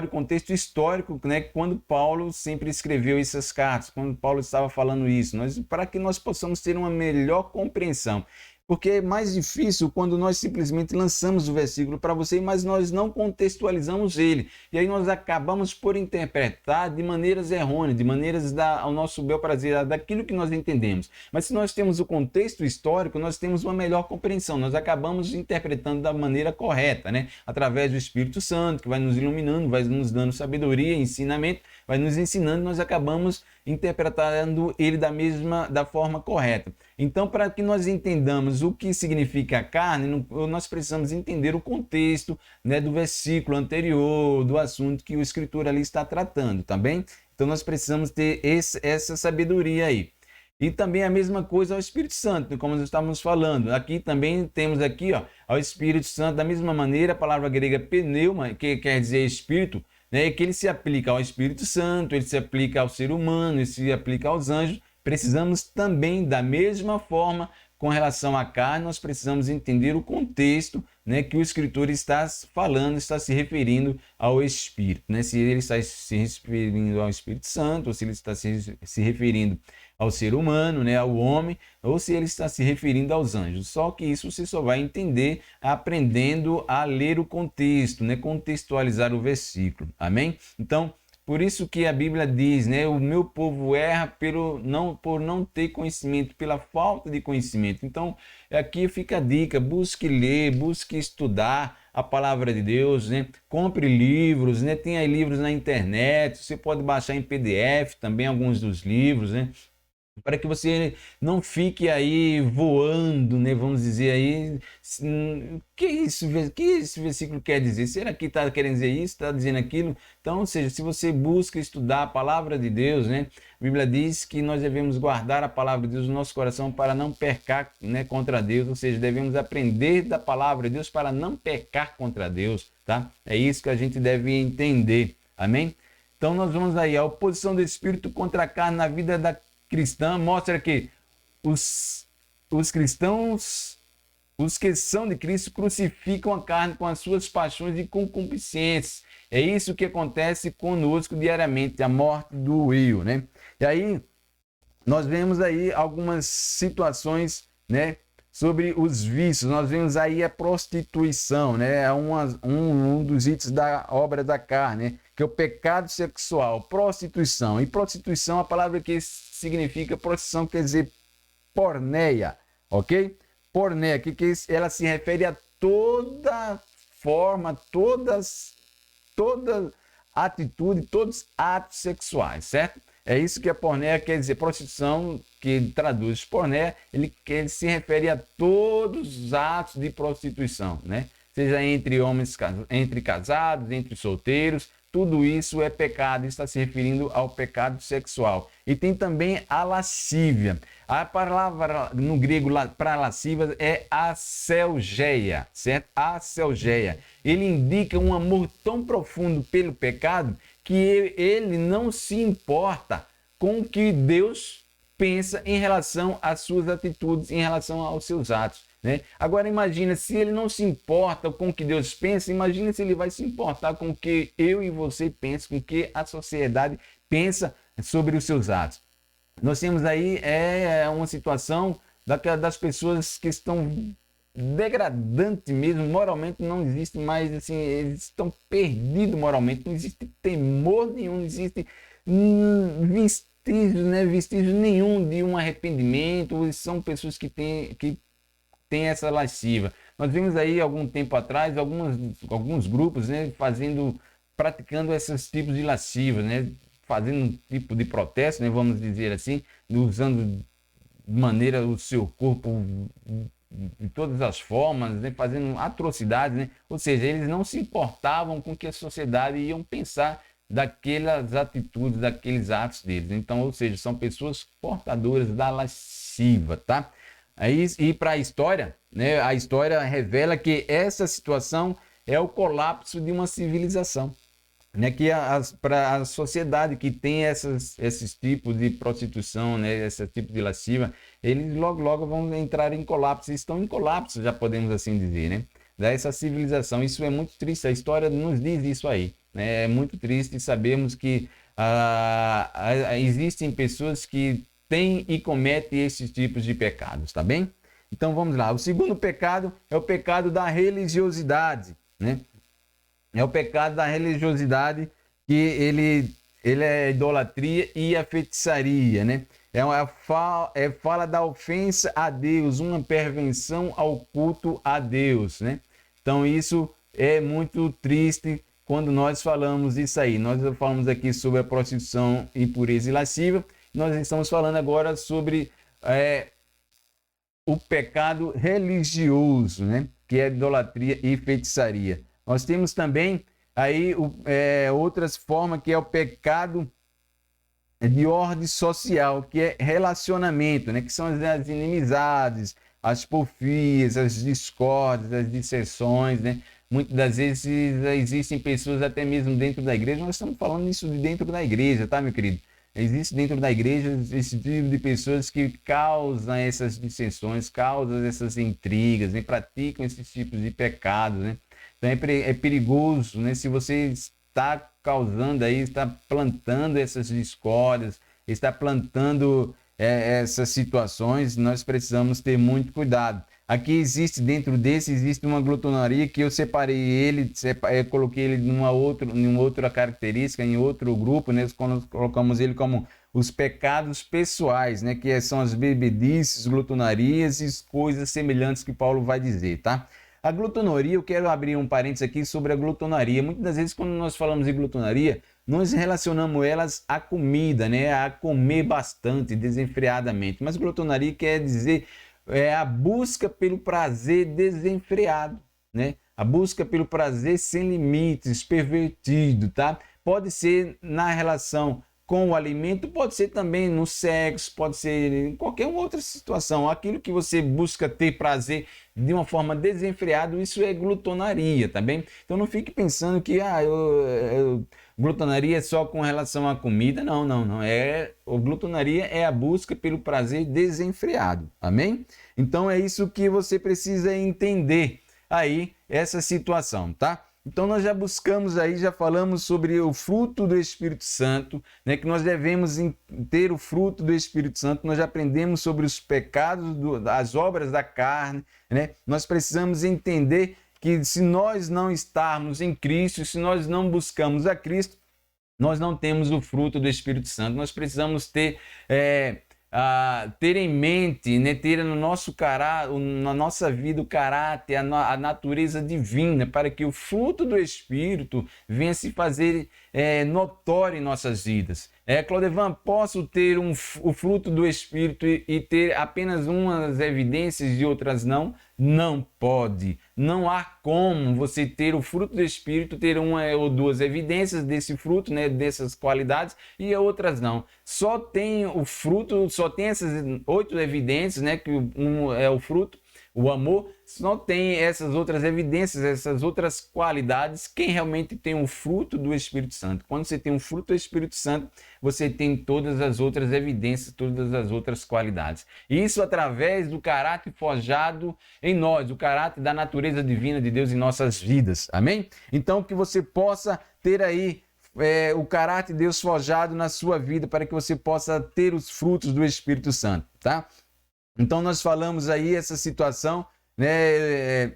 contexto histórico, né? Quando Paulo sempre escreveu essas cartas, quando Paulo estava falando isso, para que nós possamos ter uma melhor compreensão. Porque é mais difícil quando nós simplesmente lançamos o versículo para você, mas nós não contextualizamos ele. E aí nós acabamos por interpretar de maneiras errôneas, de maneiras ao nosso bel prazer, daquilo que nós entendemos. Mas se nós temos o contexto histórico, nós temos uma melhor compreensão. Nós acabamos interpretando da maneira correta, né? Através do Espírito Santo, que vai nos iluminando, vai nos dando sabedoria, ensinamento, vai nos ensinando, nós acabamos interpretando ele da forma correta. Então, para que nós entendamos o que significa carne, nós precisamos entender o contexto, né, do versículo anterior, do assunto que o escritor ali está tratando, tá bem? Então, nós precisamos ter essa sabedoria aí. E também a mesma coisa ao Espírito Santo, como nós estávamos falando. Aqui também temos aqui, ó, ao Espírito Santo, da mesma maneira, a palavra grega pneuma, que quer dizer espírito, né, que ele se aplica ao Espírito Santo, ele se aplica ao ser humano, ele se aplica aos anjos. Precisamos também, da mesma forma, com relação à carne, nós precisamos entender o contexto, né, que o escritor está falando, está se referindo ao Espírito. Né? Se ele está se referindo ao Espírito Santo, ou se ele está se referindo ao ser humano, né, ao homem, ou se ele está se referindo aos anjos. Só que isso você só vai entender aprendendo a ler o contexto, né, contextualizar o versículo. Amém? Então, por isso que a Bíblia diz, né, o meu povo erra por não ter conhecimento, pela falta de conhecimento. Então, aqui fica a dica, busque ler, busque estudar a palavra de Deus, né? Compre livros, né? Tem aí livros na internet, você pode baixar em PDF também alguns dos livros, né? Para que você não fique aí voando, né? Vamos dizer aí, o que esse versículo quer dizer? Será que está querendo dizer isso? Está dizendo aquilo? Então, ou seja, se você busca estudar a palavra de Deus, né? A Bíblia diz que nós devemos guardar a palavra de Deus no nosso coração para não pecar, né, contra Deus, ou seja, devemos aprender da palavra de Deus para não pecar contra Deus, tá? É isso que a gente deve entender, amém? Então, nós vamos aí, a oposição do Espírito contra a carne na vida da cristã mostra que os cristãos, os que são de Cristo, crucificam a carne com as suas paixões e concupiscências. É isso que acontece conosco diariamente, a morte do eu, né? E aí, nós vemos aí algumas situações, né, sobre os vícios. Nós vemos aí a prostituição, né? É um dos itens da obra da carne, né? Que é o pecado sexual, prostituição. E prostituição, a palavra que significa prostituição, quer dizer porneia, ok? Porneia, ela se refere a toda forma, toda atitude, todos atos sexuais, certo? É isso que a porneia quer dizer. Prostituição, que traduz porneia, ele se refere a todos os atos de prostituição, né? Seja entre homens, entre casados, entre solteiros, tudo isso é pecado, está se referindo ao pecado sexual. E tem também a lascívia. A palavra no grego para lascívia é aselgeia, certo? Aselgeia. Ele indica um amor tão profundo pelo pecado que ele não se importa com o que Deus pensa em relação às suas atitudes, em relação aos seus atos, né? Agora imagina, se ele não se importa com o que Deus pensa, imagina se ele vai se importar com o que eu e você pensamos, com o que a sociedade pensa sobre os seus atos. Nós temos aí uma situação das pessoas que estão degradante mesmo, moralmente não existe mais, assim, eles estão perdidos moralmente, não existe temor nenhum, não existe vestígios, né, vestígios nenhum de um arrependimento. São pessoas que têm essa lasciva. Nós vimos aí algum tempo atrás alguns grupos, né, praticando esses tipos de lascivas, né, fazendo um tipo de protesto, né, vamos dizer assim, usando de maneira o seu corpo de todas as formas, né, fazendo atrocidades, né? Ou seja, eles não se importavam com o que a sociedade iam pensar daquelas atitudes, daqueles atos deles. Então, ou seja, são pessoas portadoras da lasciva, tá? Aí, e para a história, né, a história revela que essa situação é o colapso de uma civilização, né, que para a sociedade que tem esses tipos de prostituição, né, esse tipo de lasciva, eles logo vão entrar em colapso, estão em colapso, já podemos assim dizer, né, dessa civilização. Isso é muito triste, a história nos diz isso aí, né, é muito triste. Sabemos que existem pessoas que têm e cometem esses tipos de pecados, tá bem? Então vamos lá. O segundo pecado é o pecado da religiosidade, né? É o pecado da religiosidade, que ele é a idolatria e a feitiçaria, né? Fala da ofensa a Deus, uma perversão ao culto a Deus, né? Então isso é muito triste quando nós falamos isso aí. Nós falamos aqui sobre a prostituição, impureza e lascívia. Nós estamos falando agora sobre o pecado religioso, né? Que é idolatria e feitiçaria. Nós temos também aí outras formas, que é o pecado de ordem social, que é relacionamento, né? Que são as inimizades, as porfias, as discórdias, as dissensões, né? Muitas das vezes existem pessoas até mesmo dentro da igreja. Nós estamos falando isso de dentro da igreja, tá, meu querido? Existe dentro da igreja esse tipo de pessoas que causam essas dissensões, causam essas intrigas, né? Praticam esses tipos de pecados, né? Então é perigoso, né? Se você está causando aí, está plantando essas discórdias, está plantando essas situações, nós precisamos ter muito cuidado. Aqui dentro desse, existe uma glutonaria que eu separei ele, coloquei ele em uma outra característica, em outro grupo, né? Colocamos ele como os pecados pessoais, né? Que são as bebedices, glutonarias e coisas semelhantes que Paulo vai dizer, tá? A glutonaria, eu quero abrir um parênteses aqui sobre a glutonaria. Muitas das vezes, quando nós falamos de glutonaria, nós relacionamos elas à comida, né? A comer bastante, desenfreadamente. Mas glutonaria quer dizer a busca pelo prazer desenfreado, né? A busca pelo prazer sem limites, pervertido, tá? Pode ser na relação com o alimento, pode ser também no sexo, pode ser em qualquer outra situação. Aquilo que você busca ter prazer de uma forma desenfreada, isso é glutonaria, tá bem? Então não fique pensando que glutonaria é só com relação à comida. Não. Glutonaria é a busca pelo prazer desenfreado, amém? Então é isso que você precisa entender aí, essa situação, tá? Então nós já buscamos aí, já falamos sobre o fruto do Espírito Santo, né? Que nós devemos ter o fruto do Espírito Santo. Nós já aprendemos sobre os pecados, as obras da carne, né? Nós precisamos entender que se nós não estarmos em Cristo, se nós não buscamos a Cristo, nós não temos o fruto do Espírito Santo. Nós precisamos ter em mente, né, ter no nosso caráter, na nossa vida, o caráter, a natureza divina, para que o fruto do Espírito venha se fazer notório em nossas vidas. Clodevan, posso ter o fruto do Espírito e ter apenas umas evidências e outras não? Não pode. Não há como você ter o fruto do Espírito, ter uma ou duas evidências desse fruto, né, dessas qualidades, e outras não. Só tem o fruto, só tem essas 8 evidências, né, que um é o fruto, o amor. Só tem essas outras evidências, essas outras qualidades, quem realmente tem o fruto do Espírito Santo. Quando você tem o fruto do Espírito Santo, você tem todas as outras evidências, todas as outras qualidades. E isso através do caráter forjado em nós, o caráter da natureza divina de Deus em nossas vidas. Amém? Então que você possa ter aí o caráter de Deus forjado na sua vida, para que você possa ter os frutos do Espírito Santo, tá? Então nós falamos aí essa situação, né,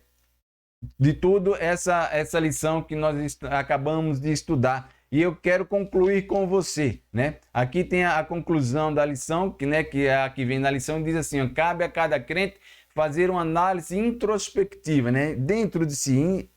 de tudo essa lição que nós acabamos de estudar. E eu quero concluir com você, né? Aqui tem a conclusão da lição, que é a que vem na lição, diz assim: cabe a cada crente fazer uma análise introspectiva, né? Dentro de si,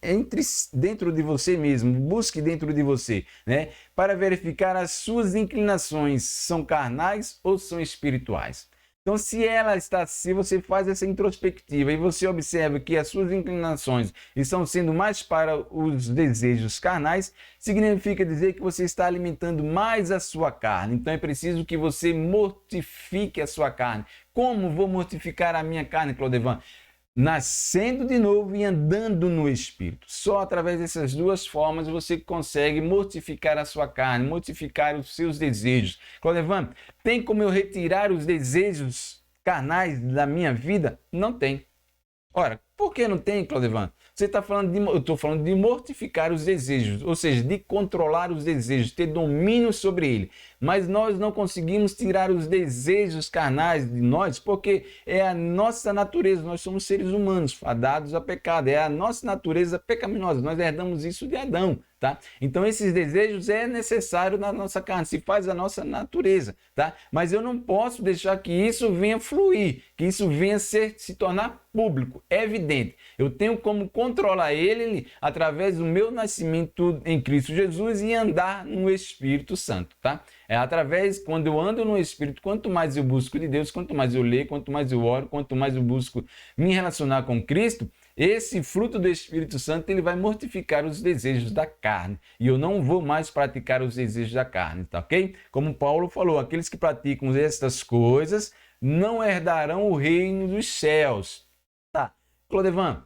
dentro de você mesmo, busque dentro de você, né? Para verificar as suas inclinações, são carnais ou são espirituais. Então, se você faz essa introspectiva e você observa que as suas inclinações estão sendo mais para os desejos carnais, significa dizer que você está alimentando mais a sua carne. Então, é preciso que você mortifique a sua carne. Como vou mortificar a minha carne, Clodevan? Nascendo de novo e andando no Espírito. Só através dessas duas formas você consegue mortificar a sua carne, mortificar os seus desejos. Clodevan, tem como eu retirar os desejos carnais da minha vida? Não tem. Ora, por que não tem, Clodevan? Você está falando eu estou falando de mortificar os desejos, ou seja, de controlar os desejos, ter domínio sobre ele. Mas nós não conseguimos tirar os desejos carnais de nós, porque é a nossa natureza, nós somos seres humanos, fadados a pecado, é a nossa natureza pecaminosa, nós herdamos isso de Adão, tá? Então esses desejos é necessário na nossa carne, se faz a nossa natureza, tá? Mas eu não posso deixar que isso venha fluir, que isso venha se tornar público, evidente. Eu tenho como controlar ele através do meu nascimento em Cristo Jesus e andar no Espírito Santo, tá? É através, quando eu ando no Espírito, quanto mais eu busco de Deus, quanto mais eu leio, quanto mais eu oro, quanto mais eu busco me relacionar com Cristo, esse fruto do Espírito Santo ele vai mortificar os desejos da carne. E eu não vou mais praticar os desejos da carne, tá ok? Como Paulo falou, aqueles que praticam estas coisas não herdarão o reino dos céus. Tá, Clodevan,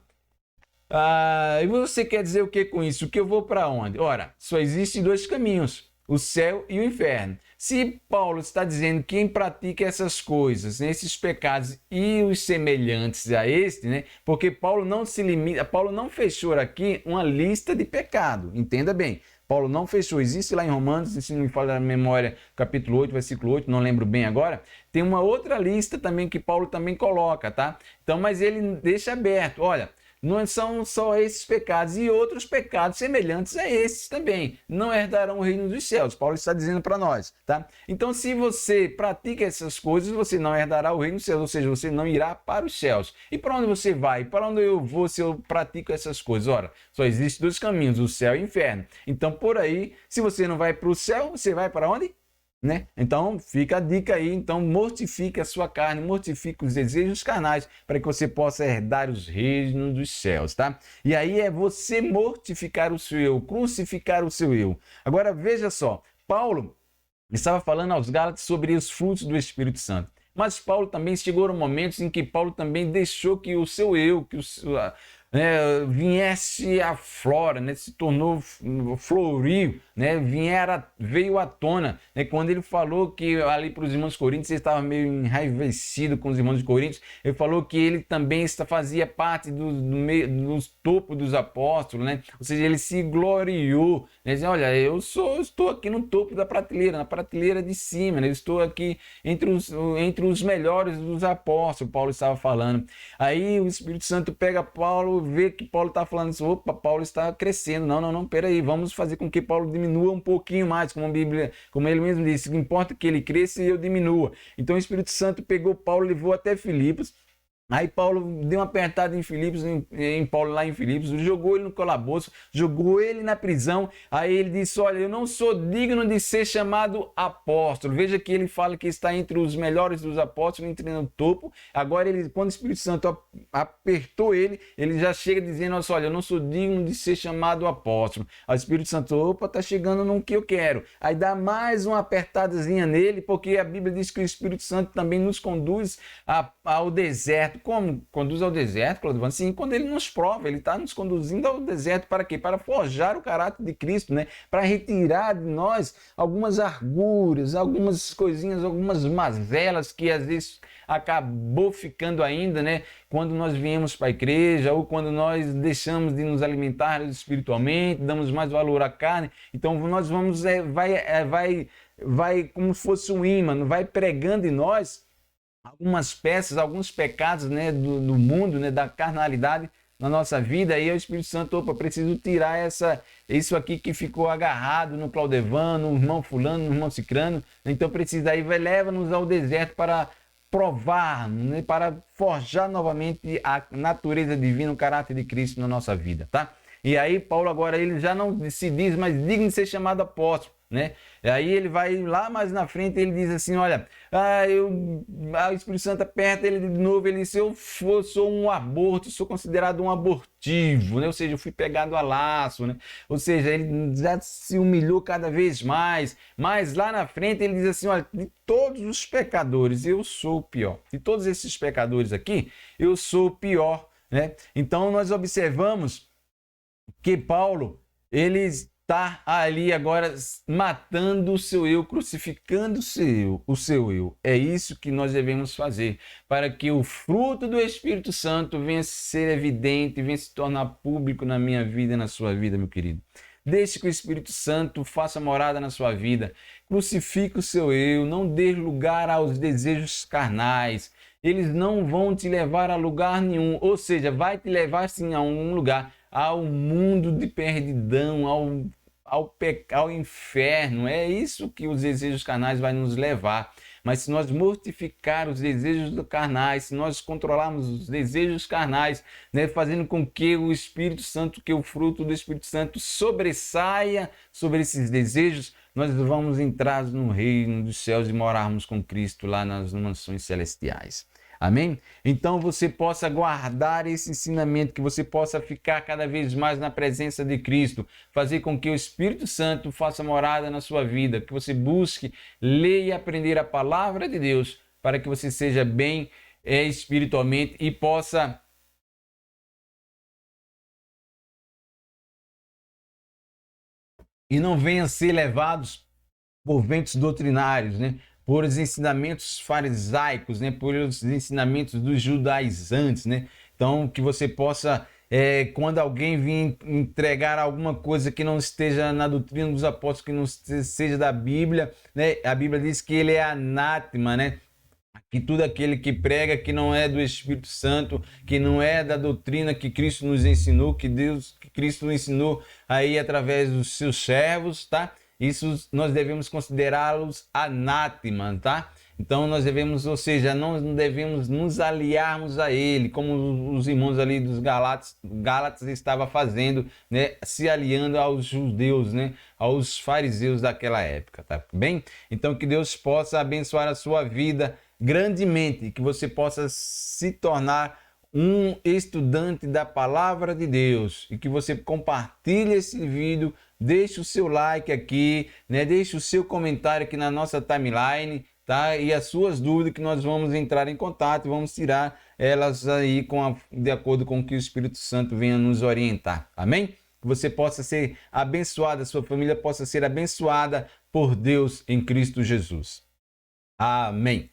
e você quer dizer o que com isso? Que eu vou para onde? Ora, só existem dois caminhos, o céu e o inferno. Se Paulo está dizendo que quem pratica essas coisas, né, esses pecados e os semelhantes a este, né, porque Paulo não se limita, Paulo não fechou aqui uma lista de pecado, entenda bem. Paulo não fechou, existe lá em Romanos, se não me falha a memória, capítulo 8, versículo 8, não lembro bem agora, tem uma outra lista também que Paulo também coloca, tá? Então, mas ele deixa aberto, olha, não são só esses pecados e outros pecados semelhantes a esses também não herdarão o reino dos céus. Paulo está dizendo para nós, tá? Então, se você pratica essas coisas, você não herdará o reino dos céus, ou seja, você não irá para os céus. E para onde você vai? Para onde eu vou se eu pratico essas coisas? Ora, só existem dois caminhos, o céu e o inferno. Então, por aí, se você não vai para o céu, você vai para onde? Né? Então fica a dica aí, então mortifique a sua carne, mortifique os desejos carnais para que você possa herdar os reinos dos céus, tá? E aí é você mortificar o seu eu, crucificar o seu eu. Agora veja só, Paulo estava falando aos Gálatas sobre os frutos do Espírito Santo, mas Paulo também chegou a momentos em que Paulo também deixou que o seu eu, que viesse à flora, né, se tornou floriu, né, veio à tona, né, quando ele falou que ali para os irmãos coríntios ele estava meio enraivecido com os irmãos de Coríntios, ele falou que ele também fazia parte do topo dos apóstolos, né, ou seja, ele se gloriou, né, dizendo, olha, eu estou aqui no topo da prateleira, na prateleira de cima, né, eu estou aqui entre os melhores dos apóstolos, Paulo estava falando. Aí o Espírito Santo pega Paulo, vê que Paulo está falando isso, opa, Paulo está crescendo, não, peraí, vamos fazer com que Paulo diminua um pouquinho mais, como a Bíblia, como ele mesmo disse, que importa que ele cresça e eu diminua. Então o Espírito Santo pegou Paulo, levou até Filipos. Aí Paulo deu uma apertada em Filipos, em Paulo lá em Filipos, jogou ele no calabouço, jogou ele na prisão. Aí ele disse, olha, eu não sou digno de ser chamado apóstolo. Veja que ele fala que está entre os melhores dos apóstolos, entre no topo. Agora, quando o Espírito Santo apertou ele já chega dizendo, olha, eu não sou digno de ser chamado apóstolo. Aí o Espírito Santo, opa, está chegando no que eu quero. Aí dá mais uma apertadazinha nele, porque a Bíblia diz que o Espírito Santo também nos conduz ao deserto. Como conduz ao deserto, Claudio? Sim, quando ele nos prova, ele está nos conduzindo ao deserto para quê? Para forjar o caráter de Cristo, né? Para retirar de nós algumas arguras, algumas coisinhas, algumas mazelas que às vezes acabou ficando ainda, né? Quando nós viemos para a igreja ou quando nós deixamos de nos alimentar espiritualmente, damos mais valor à carne. Então nós vamos, vai como se fosse um ímã, vai pregando em nós algumas peças, alguns pecados, né, do mundo, né, da carnalidade na nossa vida, aí o Espírito Santo, opa, preciso tirar isso aqui que ficou agarrado no Claudevan, no irmão fulano, no irmão cicrano, então precisa, aí leva-nos ao deserto para provar, né, para forjar novamente a natureza divina, o caráter de Cristo na nossa vida, tá? E aí Paulo agora ele já não se diz mais digno de ser chamado apóstolo, né? E aí ele vai lá mais na frente, ele diz assim, olha, o Espírito Santo aperta ele de novo, ele diz, eu sou um aborto, sou considerado um abortivo, né? Ou seja, eu fui pegado a laço, né? Ou seja, ele já se humilhou cada vez mais, mas lá na frente ele diz assim, olha, de todos os pecadores eu sou o pior, de todos esses pecadores aqui, eu sou o pior, né? Então nós observamos que Paulo, ele está ali agora matando o seu eu, crucificando o seu eu. É isso que nós devemos fazer, para que o fruto do Espírito Santo venha ser evidente, venha se tornar público na minha vida e na sua vida, meu querido. Deixe que o Espírito Santo faça morada na sua vida. Crucifique o seu eu, não dê lugar aos desejos carnais. Eles não vão te levar a lugar nenhum, ou seja, vai te levar sim a um lugar, ao mundo de perdidão, ao inferno. É isso que os desejos carnais vai nos levar. Mas se nós mortificar os desejos carnais, se nós controlarmos os desejos carnais, né, fazendo com que o Espírito Santo, que o fruto do Espírito Santo sobressaia sobre esses desejos, nós vamos entrar no reino dos céus e morarmos com Cristo lá nas mansões celestiais. Amém? Então você possa guardar esse ensinamento, que você possa ficar cada vez mais na presença de Cristo, fazer com que o Espírito Santo faça morada na sua vida, que você busque ler e aprender a palavra de Deus, para que você seja bem espiritualmente e possa não venha ser levados por ventos doutrinários, né? Por os ensinamentos farisaicos, né? Por os ensinamentos dos judaizantes, né? Então, que você possa, quando alguém vir entregar alguma coisa que não esteja na doutrina dos apóstolos, que não seja da Bíblia, né? A Bíblia diz que ele é anátema, né? Que tudo aquele que prega que não é do Espírito Santo, que não é da doutrina que Cristo nos ensinou, que Cristo nos ensinou aí através dos seus servos, tá? Isso nós devemos considerá-los anátema, tá? Então nós devemos, ou seja, não devemos nos aliarmos a ele, como os irmãos ali dos Gálatas estavam fazendo, né? Se aliando aos judeus, né? Aos fariseus daquela época, tá bem? Então que Deus possa abençoar a sua vida grandemente, que você possa se tornar um estudante da palavra de Deus e que você compartilhe esse vídeo, deixe o seu like aqui, né? Deixe o seu comentário aqui na nossa timeline, tá? E as suas dúvidas, que nós vamos entrar em contato e vamos tirar elas aí de acordo com o que o Espírito Santo venha nos orientar. Amém? Que você possa ser abençoado, a sua família possa ser abençoada por Deus em Cristo Jesus. Amém.